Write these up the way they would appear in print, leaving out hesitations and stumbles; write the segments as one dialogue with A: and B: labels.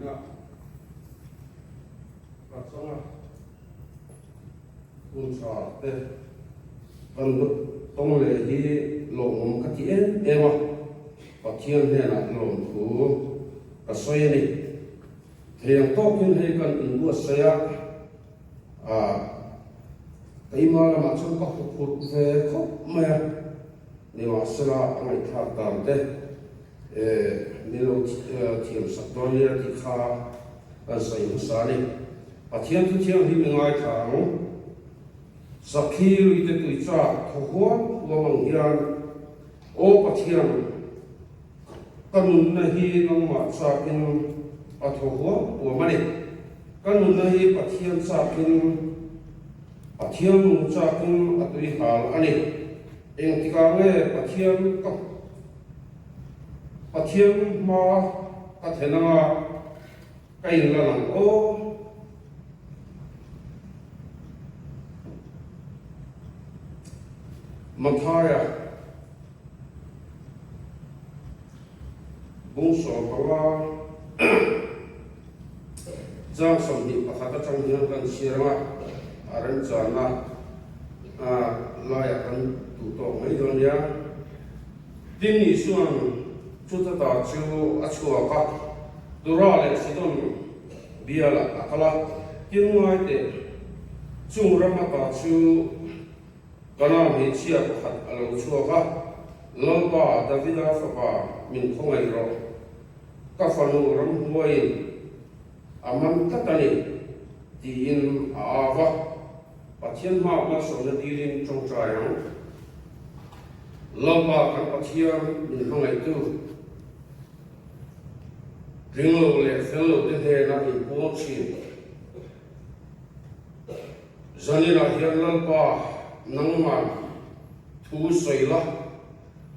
A: na ka changa kun sa te kan tong le hi lom ka ti ewa pathian ne na lom thu ka soya ni theyang to kin he kan in bu saya a kaima la ma chong ka khu ve kho ma ni wa sala ngai tha ta te nilo thiam saktoria ti kha kan sai usani pathian tu thiam hi ngai thang sakhi lui te tu cha thohuan wa mang hian o pathian kanun na hi nang ma cha kin a thohuan wa mani kanun na hi pathian cha kin pathian mu cha kin atui hal ani eng tika nge pathian ka pathian ma ka thena kai la lang o Mathaya bung so pawa jang som ni pakhata chang hian kan siranga aran chana la ya kan tu to mai don ya tin ni suan chuta ta chu achua ka dura le sidon biala akala tin ngai te chung rama ta chu kana me chia khat alo chuwa lomba davida fa min khongai ro ka fanu ram huai aman tatani tin ava pathian ma ma so na dilin chong chayang lomba kan pathian min khongai tu ringlo le fellow de he na in pochi zanira hian lomba nangma thu soi la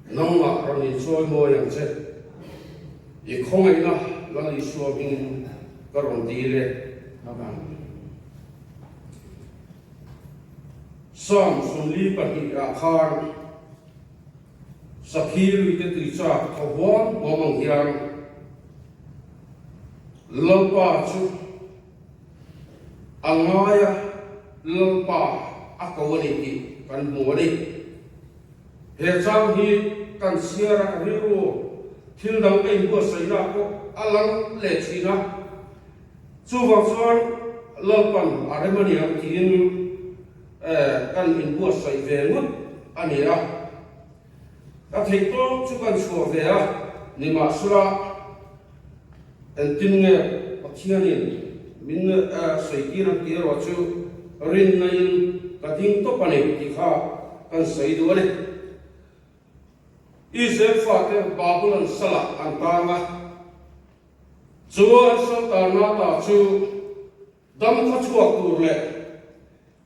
A: nangma rani choi mo yang che I khongai na la li suwa bin karon di le nagan sam sun li pa hi a khan sakhi lui te tri cha thawon wa mang hian lompa chu angaya lompa akawani ti kan muani he chang hi kan siara riru thildang ei bu saina ko alang le china chuwa chuan lompan aremani am tin kan in bu sai ve ngut ania ka thei to chu kan chuwa ve a ni ma sura en tin nge pathianin min sai kira tiro chu rin na in kating to pane ti kha kan sai du ne Israel fa te Babylon sala antanga chuan sa ta na ta chu dam kha chuak tur le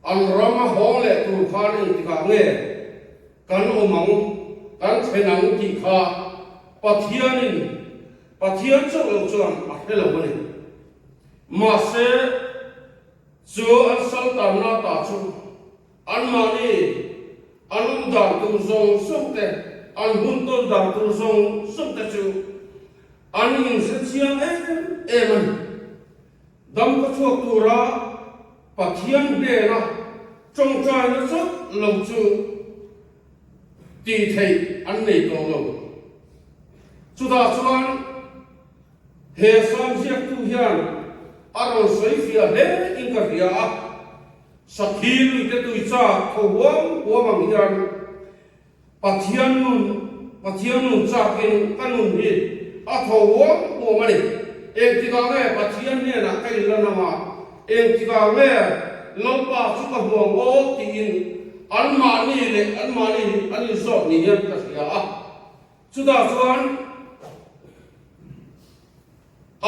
A: an rama hong le tur kha ni ti kha nge kan omang kan thenang ti kha pathian chu lo chuan a helo ne ma se chu an sal ta na ta chu an mani anum da tu zong sung te an hun to da tu zong sung te chu an in se chiang man dam ka chuak tu ra pathian be na chong chai na chu lo chu ti thei an nei to lo chu da chuan he sam siak tu hian aron soi fia he in ka fia sakhi lui te tu cha khowang wa mang hian pathian nun cha kin kanun hi a khowang mo mani ek ti ka nge pathian ne na kai la na ma ek ti ka nge lompa chu ka huang o ti in an mani ani so ni yan ka fia chu da chuan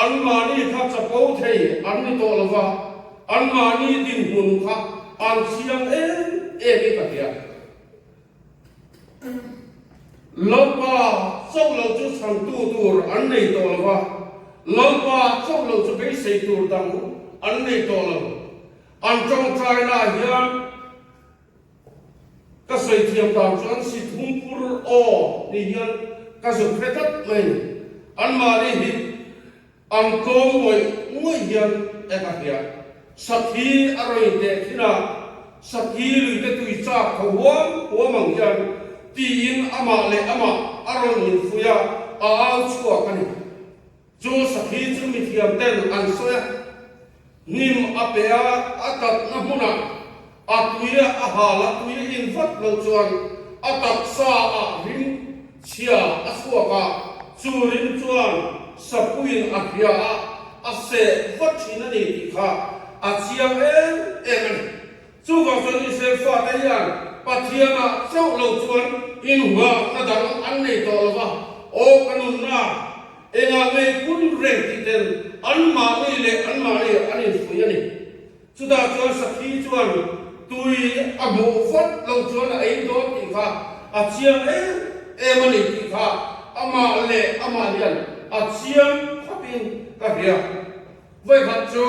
A: an mani kha chapo thei an ni to lova an mani din hun kha an siang e ka dia lompa chok lo chu sang tu tur an nei to lova lompa chok lo chu be sei tur dang an nei to lo an chong chai na hian ka sei thiam tam chuan si thum pur o ni hian ka zu phetat mai an mani hi an ko ngoi hian ekahia sakhi aroi te khina sakhi lui te tui cha khawam mang hian ti in ama le ama aron in fuya a au chua kani chu sakhi chu mi thiam ten an soya nim apea atat na huna atuya ahala tuya in vat lo chuan atat sa a rim chia aswa churin chuan sapuin akhia ase vathina ni kha achiang em chu ga chuan ni se fa ta yan pathiana chau lo chuan in huwa na dang an nei to lawa o kanun na enga me kun reng ti ten an ma ni anin fuyani chu da chuan sakhi chuan tui abu vat lo chuan ai do ti kha achiang em ani ti kha ama lian achiang khapin ka hia vai khat chu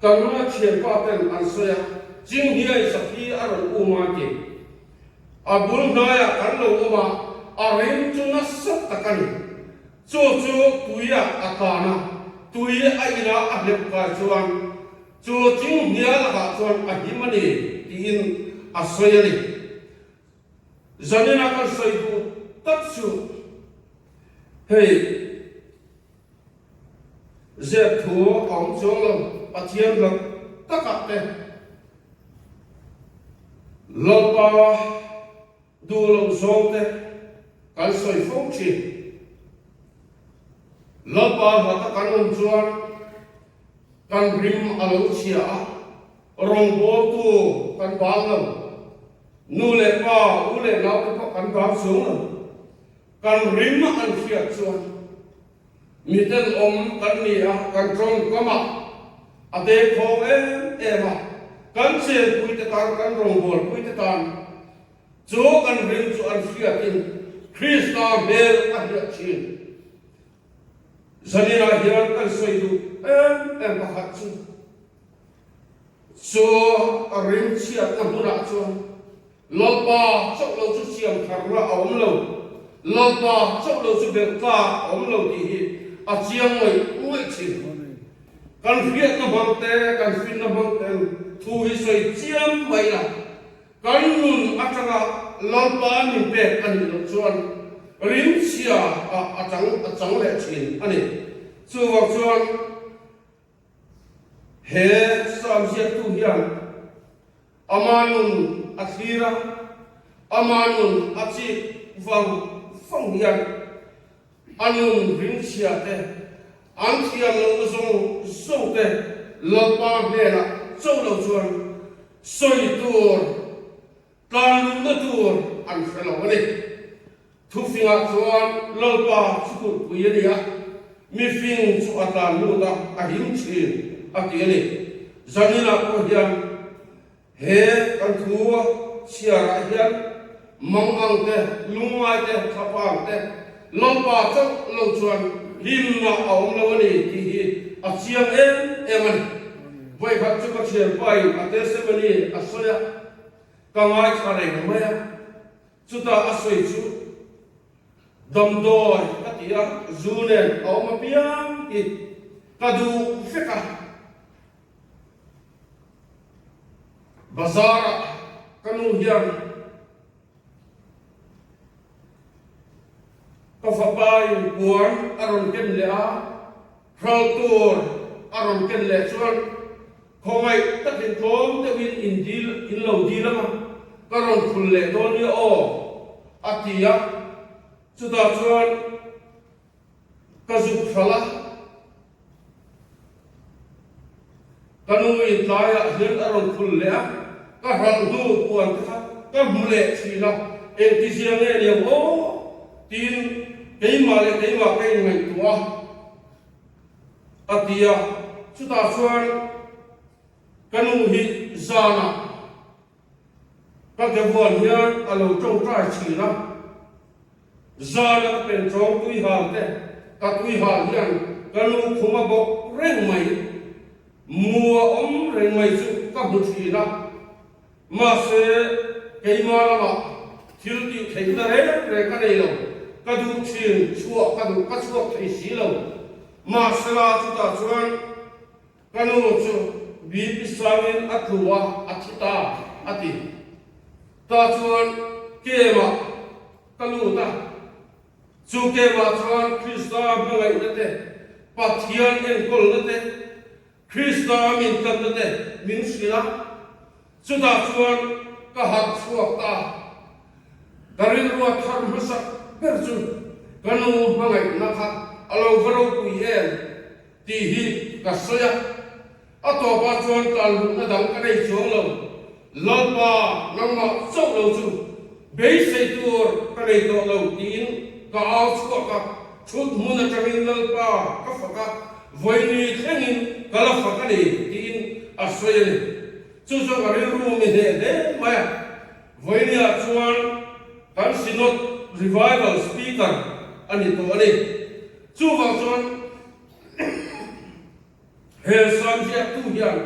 A: kamna chien pa ten an soya jing hiai sakhi aron uma ki abul naya kan lo uma arim chu na sat takani chu tuya akana tuya aina ahlep ka chuan chu jing hia la ka chuan ahimani tin asoyani zanina kan soidu tatsu hey ze thu ong cholo pathian lak takate lopa du lo zote kan soi phong chi lopa hata kan chuan kan rim alo chia rong bo tu kan bang lo nu le pa u le nau te kan bang sung lo kan rim an chia chuan miten om kan ni a kan trong kama ade khong ema kan se pui te tan kan rong bol pui te tan chu kan rim chu an chia in krista bel a hia chin zanina hian kan soi du em pakhat chu so a rim chia na huna chuan lopa chok lo chu siam tharna om lo lopa chok lo chu bel ka om lo ti hi a chiang ngoi chin kan fiat na bangte kan fin na bangte thu hi soi chiam mai la kan nun atanga lopa ni pe ani lo chuan rim chia a chang le chin ani chu wa chuan he sam sia tu hian amanun akhira amanun achi wang phong hian anun rim chia te an thiam lo zong te lopa bela chau lo chuan soi tur tan na tur an felo ani thu finga chuan lopa chu puiania mi fing chu atan lu da a him chin ati ani zanina ko hian he kan thua chia ra hian mang ang te lungai te thapang te lopa chau lo chuan him na aum lo ani ti hi a chiang em ani vai khat chu ka chian pai a te se mani a soya ka ngai khare maya chu ta a soi chu dam doi ka ti a zunen aum piang ki ka du feka bazara kanu hian ka fapai buan aron ken le a prautur aron ken le chuan khomai takin thom te win in lo di lama karon khul le to ni o atia chuta chuan ka zu phala kanu in laya hian aron khul le a ka hal hu puan ka mule china en ti siang ne ni o tin keima kai ngai tua atia chuta chuan kanu hi zana ka ke bon hian alo tong trai china zana pen chong tui hal te ka tui hal hian kanu khuma bok reng mai mua reng mai chu ka bu china ma se keima lama thil ti theina re ka nei lo ka du thin chuak ka du ka chuak thei si lo ma sala chu ta chuan kanu chu bi pisawin athuwa athita ati ta chuan kema kalu ta chu kema chuan Krista bangai nate pathian en kol nate Krista min kan nate min sila chu ta chuan ka hak chuak ta karin ruwa thar masak perchu kanu bangai nakha alo varo kuyen ti hi ka soya ato ba chuan tal na dang ka nei chong lo lolpa nangma chok lo chu be sei tur ka nei to lo tin ka au chu ka chut mun na tamin lolpa ka faka voini thengin kala faka ni tin a soya ni chu chu ka ri ru mi de ma voini a chuan kan sinot revival speaker ani to ani chu wa chuan he samjia tu hian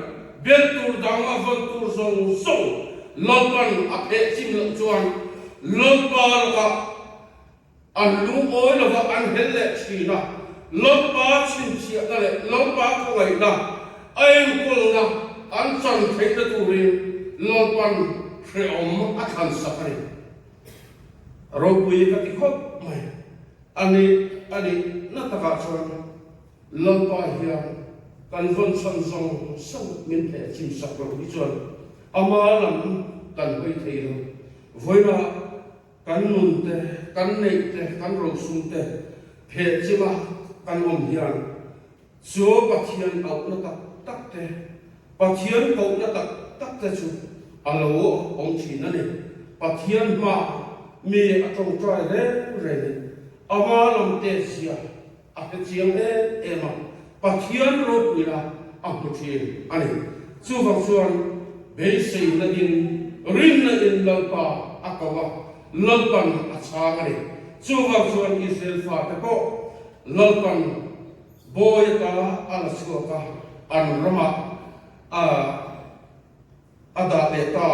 A: bel tur dang a von tur song so lolpan a phe chim lo chuan lolpa ka an lu oi lo wa an hel le china lolpa chin chia na le lolpa ko ngai na ain kul na an chan thei na tu rin lolpan freom a khan sakari Robui ka tikot mai ani nataka chuan lolpa hian kan von son song so min the chim sak ro hi chuan ama lam kan hoi thei lo voina kan nun te kan nei te kan ro sum te phe chima kan om hian so pathian au na tak te pathian ko na tak te chu alo ong chin na ni pathian ma mi atong trai re ama lam te sia a pe chiang ema pathian ro pila a pu chi ani chu va chuan be sei na din rin na in lalpa akawa lalpan a chang ani chu va chuan Israel fa ta ko lalpan boy ka ala chu ka an rama a ada le ta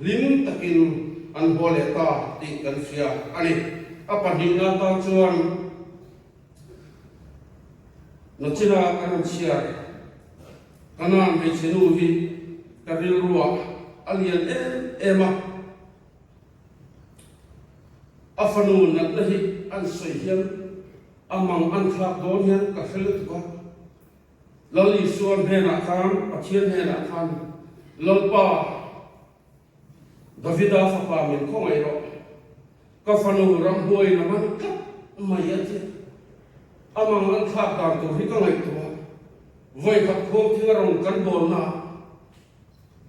A: lim takin an bole ta ti kan sia ani apa dina ta chuan no china kan sia kanan be chenu hi karil ruwa alian ema afanu nak lahi an sohian amang an khlak don hian ka felut ba lali suan hena khan pathian hena khan lolpa Davida fapa min ko ngai ro ka fanu ram boi na man ka mayati amang an thak dar to hi ka ngai to voi ka kho thi rong kan bol na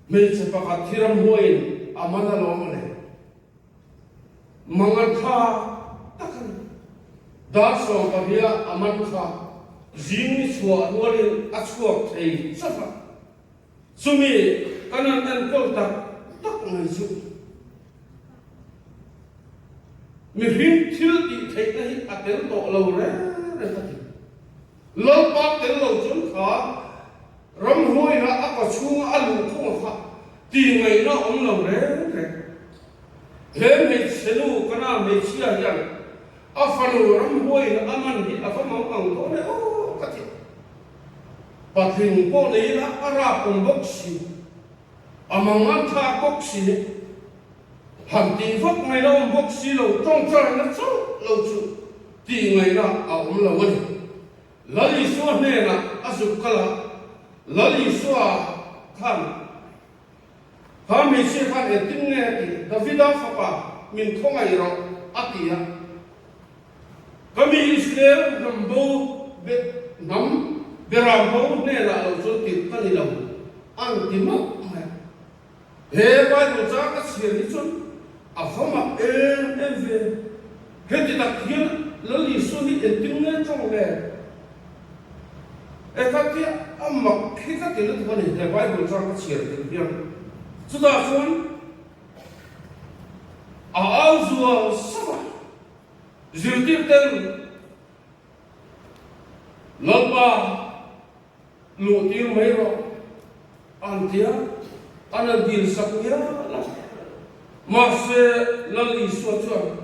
A: me che pa ka thiram hoin amana lo mane mangan kha takan da so ka bia aman kha jing chua nualin a chuak thei safa sumi kanan an kol tak ngai chu mi rim thil ti thei na hi atel to lo re ta ti lo pa tel lo chun kha ram hoi na a ka chung a lu ko kha ti ngai na om lo re he me chenu kana me chia yan a fanu ram hoi na aman hi a fa mang ang to ne o ka ti pathin ko nei na ara pong bok si amang an tha bok si ham tin phok ngai lo bok si lo tong char na chu lo chu ti ngai na a om lo ni lali so ne na asu kala lali so khan mi se khan e tin ne ti Davida fapa min khongai ro atia kami Israel nambo be nam berambo ne la lo chu ti kani lo an ti mo he vai no jaga sirni chun afama en ve heti ta kian lali suni entingne chongle ekati amma khika tilu thani he vai no jaga sirni biam chuda chun a auzua sama zirtir ten lolpa lu tir meiro antia ana dil sakya ma se lali so chuan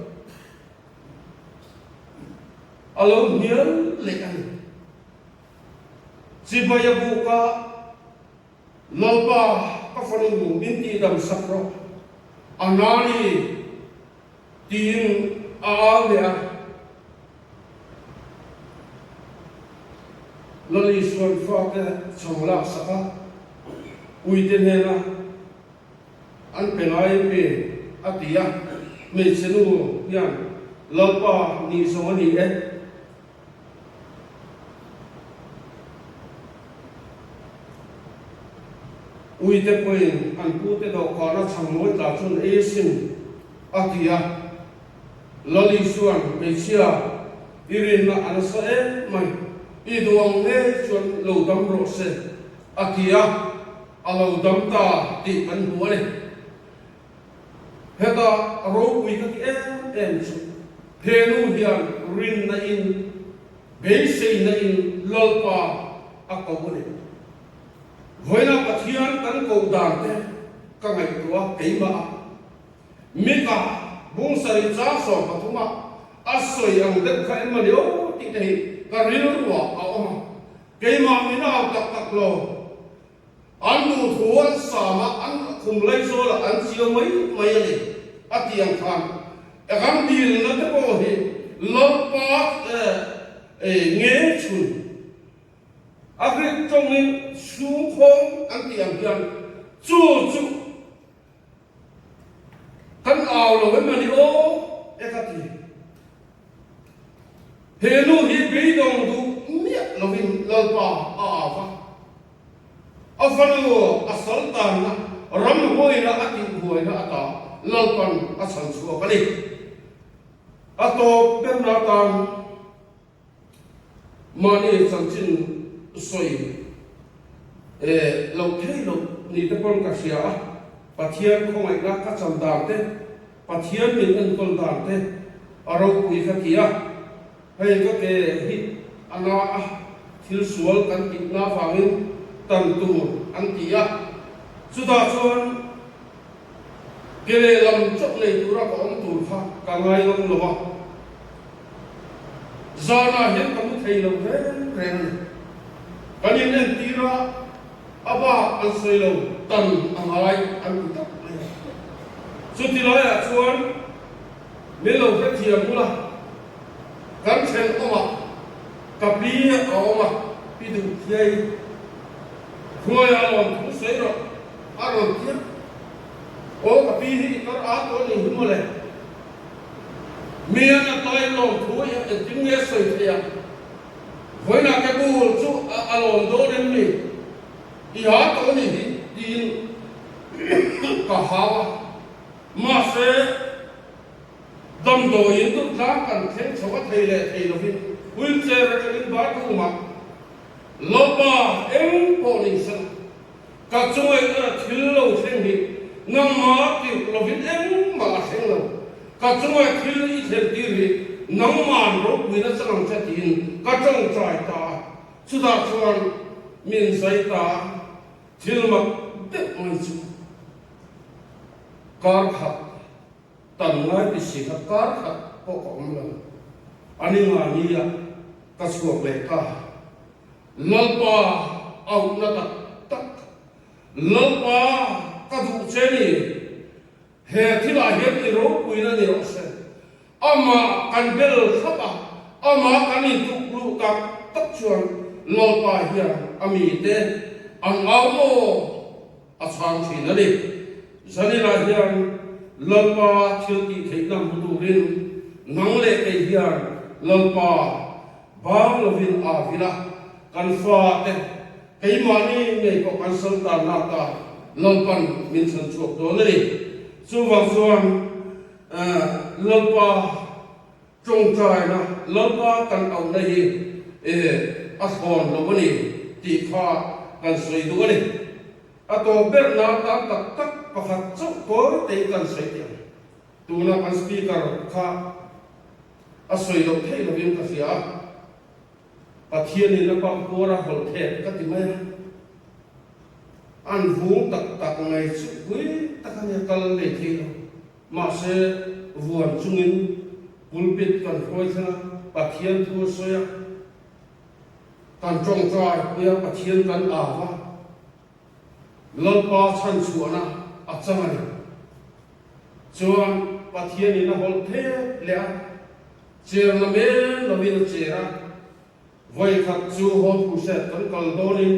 A: alo nial le ani sibaya buka lalpa ka faning minti dam sakro anani tin aalya lali suan fa ke changla saka uiten hena an pengai pe atia me senu yan lalpa ni somani uite poin an pute do kara changmoi ta chun esin atia lali suan me chia irin na anasa mai iduang chun lo dam ro se atia alo dam ta ti kan huale heta ro ui ka ki em chu phenu hian rin na in be sei na in lalpa akobule hoina pathian kan ko dan te ka ngai tua keima mika bung sari cha so pathuma asoi ang de kha em leo ti te ka ril ruwa a oma keima mina tak tak lo an nu thuan sama an khum lai so la an chiu mai mai ani atiang khan agam dil na te ko hi lalpa nge chun agri tongin su khong an tiang hian chu kan aw lo we mani o ekati henu hi be dong du mia lovin lalpa awa afanu asal tan na ram hoi na ati hoi na ata lalpan asan su kali ato perna tan mani sanchin soi lo thei lo ni te pon ka sia pathian khong ai na ka cham dam te pathian min an tol dam te aro pui kha kia hei ka ke hi ana thil sual kan ti na fangin tan tu an tia chuda chuan kele lam chok le tura ko om tur kha ka ngai ngom lo zana hen kamu thei lo ren kanin en tira aba an soilo tan angai an ta suti la ya chuan melo ke thiam mula kan chen oma kapi oma pidu thiai khoya lom thu seiro aron thia o kapi hi kar a to ni humole mian a toi lom thu ya tin nge soi thia hoina ke bul chu alom do den ni iha to ni din ka hawa ma se dam do yin tu la kan theng chowa thei lo hin wheelchair ka in ba tu ma loba em po ni san ka choi na thil lo theng hi ngam ma ti lo hin em ma theng lo ka choi thil i thel ti ri nang man ro wi na sang cha tin ka chong chai ta chu da chuan min sai ta thil ma te mai chu kar khat tan ngai ti si kha kar khat po ko lo ani nga ni ya ka suak le ka lalpa au na tak lalpa ka du che ni he thila he ni ro wi na ni ro se ama kan bel khapa ama kan ni tu lu ka tak chuan lalpa hian ami te ang au mo a chang thi na ni zani la hian lalpa thil ti thei nam du rin nang le ke hian lalpa bang lovin a vila kan fa te kei mani nei ko kan sal ta na ta lalpan min san chuak do ni chu wa chuan lalpa trong trai na lalpa kan au na hi a khon lo ni ti kha kan soi du ni a to ber na ta tak tak pakhat chok ko te kan soi ti tu na kan speaker kha a soi lo thei lo bin ka sia pathian ni na pam pora hol the ka ti mai an vu tak tak ngai chu ui tak ne kal le thi ma se vuan chungin pulpit kan khoi thana Pathian thu soya kan trong trai puya Pathian kan awa lalpa chan chuana achangani chuan Pathian ina hol the lea cher na me lovin chera voi khat chu hol pu se kan kal donin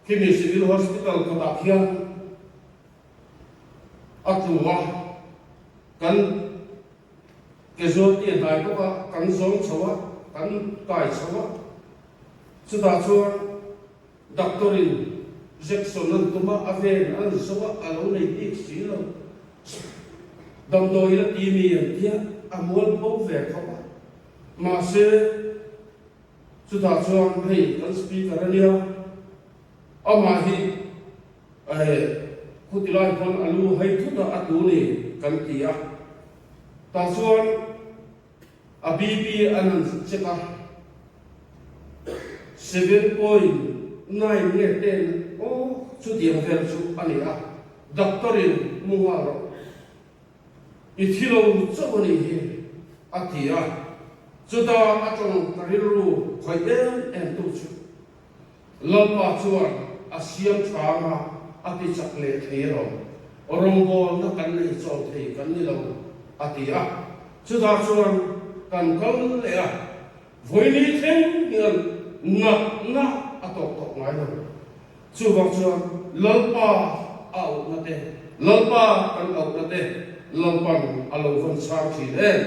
A: kimi civil hospital ka dakhian atuwa kan casualty dai ko kan zong chawa kan kai chawa chuta chuan doctorin Jackson nan tuma aven an sawa alo nei dik silo dam doi la ti mi an tia amol bo ve khawa ma se chuta chuan hei kan speaker ania ama hi kutilai pon alu hai thu da atuni kan tia ta chuan a BP anan cheka 7.9 nge ten o chu diam vel chu ania doctorin muwaro ithilo chawani hi atia chuta atong kariru khoi en tu chu lalpa chuan asiam thanga ati chakle thero orongbo na kan nei chaw thei kan ni lo atia chuta chuan kan kal le a voini theng hian na atok tok ngai lo chu bang chuan lalpa au na te lalpa kan au na te lalpan alo van sang thi den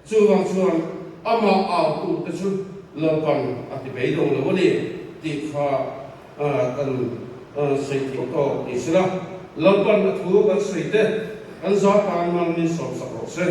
A: chu bang chuan ama au tu te chu lalpan ati be dong lo ni ti kha kan sei ti ko isra lalpan thu kan sei te an za pan man ni som sa ro se